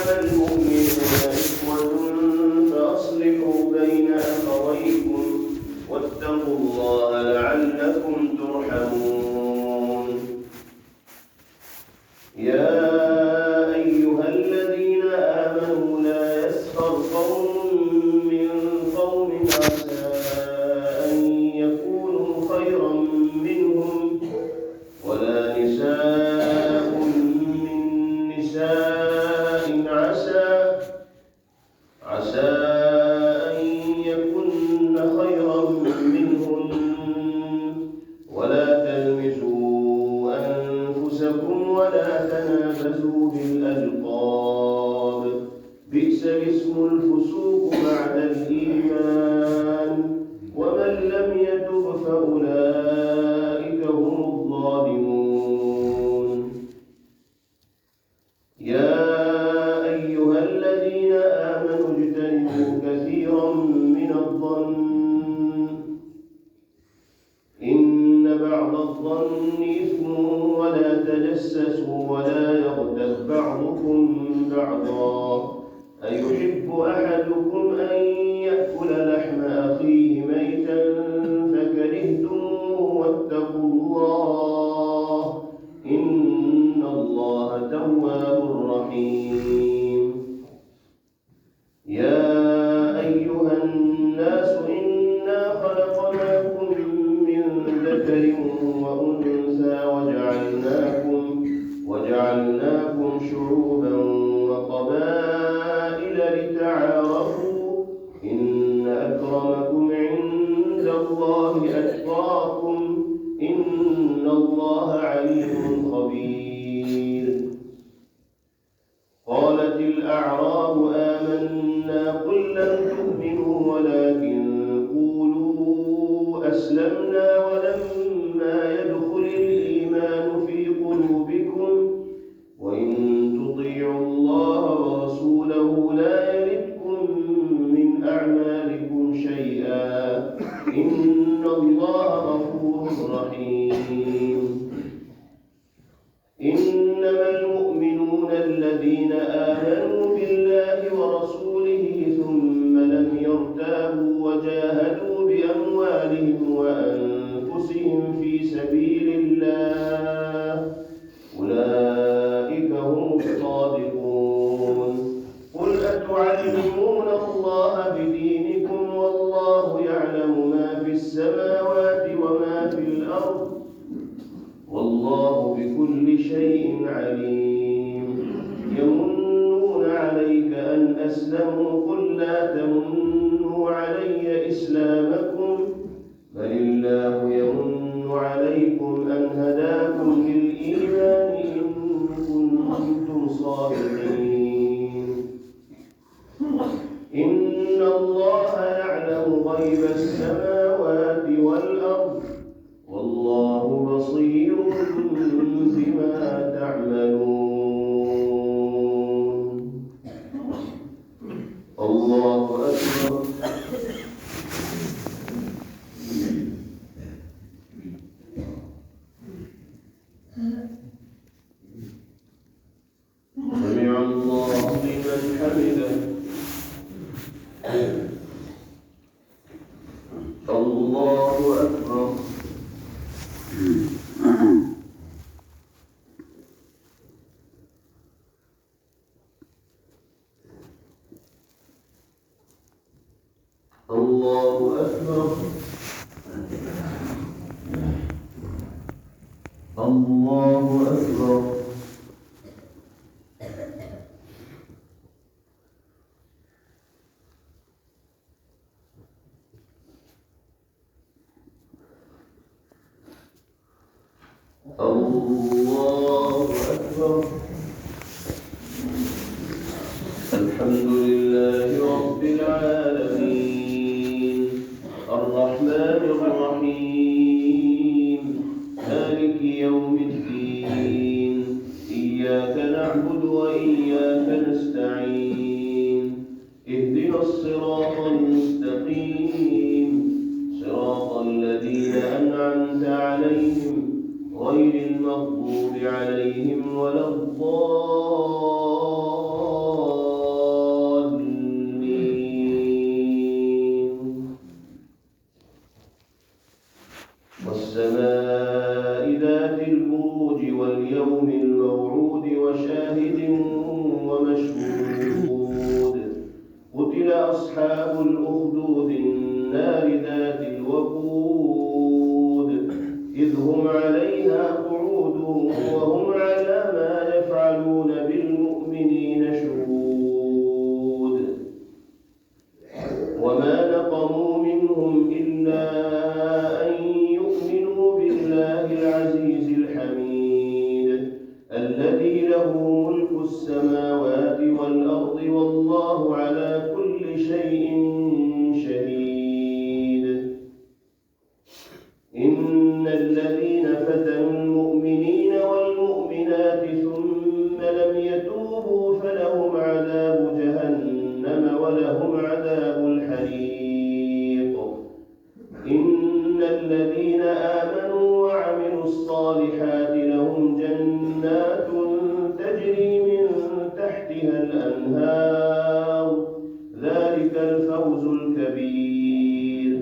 إنما المؤمنون إخوة فأصلحوا بين أخويكم واتقوا الله لعلكم ترحمون. يا أيها الذين آمنوا لا يسخر قوم من قوم عسى أن يكونوا خيرا منهم ولا نساء من نساء عسى أن يكن خيرا منهن ولا تلمزوا أنفسكم ولا تنابزوا بالألقاب بئس الاسم الفسوق بعد الإيمان ومن لم يتب فأولئك هم الظالمون. يا أيها الذين آمنوا اجتنبوا كثيرا من الظن إن بعض الظن إثم ولا تجسسوا ولا يغتب بعضكم بعضا أيحب أحدكم أن يأكل لحم أخيه ميتا فكرهتموه واتقوا الله إن الله تواب رحيم. يا أيها الناس إنا خلقناكم من ذكر وأنثى وجعلناكم شعوبا وقبائل لتعارفوا إن أكرمكم عند الله أتقاكم إن الله عليم خبير. قالت الأعراب آمنا قل لم تؤمنوا ولكن قولوا أسلمنا ولما يدخل الإيمان في قلوبكم وإن تطيعوا الله ورسوله لا يلدكم من أعمالكم شيئا إن الله غفور رحيم. إنما المؤمنون الذين آمنوا بالله ورسوله ثم لم يرتابوا وجاهدوا بأموالهم وأنفسهم في سبيل الله أولئك هم الصادقون. قل أتعلمون الله بدينكم والله يعلم ما في السماوات وما في الأرض والله بكل شيء عليم. يمنون عليك أن أسلموا قل لا تمنوا علي إسلامكم بل الله يمن عليكم أن هداكم للإيمان إن كنتم صادقين. إن الله يعلم غيب السماوات والأرض والله بصير بما تعملون. الله أكبر. سمع الله لمن حمده. الله أكبر. الله أكبر. الله أكبر. الله أكبر. الحمد لله رب العالمين الرحمن الرحيم مالك يوم الدين إياك نعبد وإياك نستعين اهدنا الصراط المستقيم صراط الذين أنعمت عليهم غير المغضوب عليهم ولا الضالين. له ملك السماوات والأرض والله على كل شيء شهيد. إن الذين فتنوا المؤمنين والمؤمنات ثم لم يتوبوا فلهم عذاب جهنم ولهم عذاب الحريق. إن الذين آمنوا وعملوا الصالحات لهم جنات تجري من تحتها الأنهار ذلك الفوز الكبير.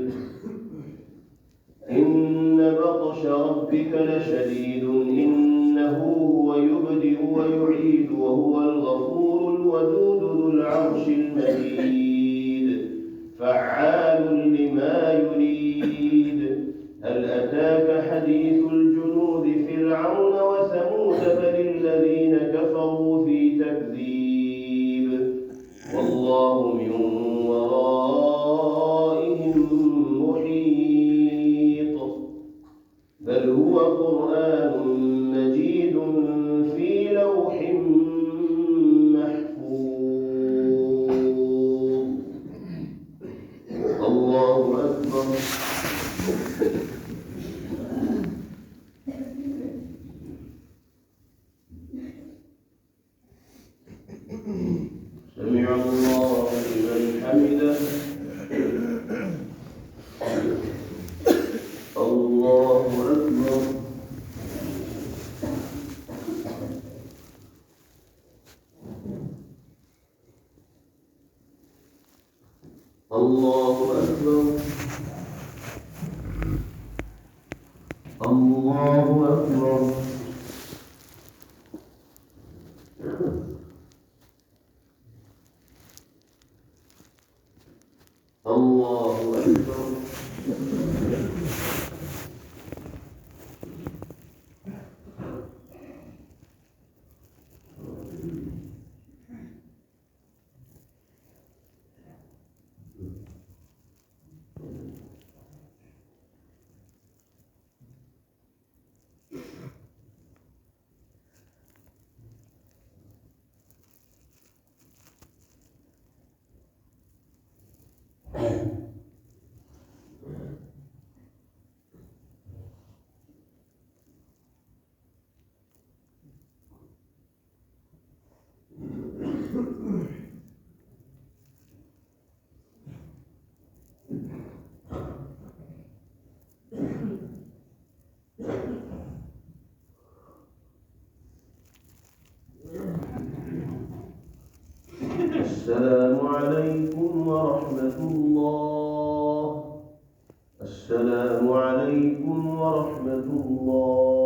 إن بطش ربك لشديد إنه هو يبدئ ويعيد وهو الغفور الودود ذو العرش المجيد فعال لما يريد. هل أتاك حديث الجنود فرعون وثمود بل الذين كفروا في تكذيب والله من ورائهم محيط. بل هو قرآن مجيد في لوح محفوظ. الله أكبر. سمع الله لمن حمده. الله أكبر. الله أكبر. الله أكبر. الله أكبر. السلام عليكم ورحمة الله. السلام عليكم ورحمة الله.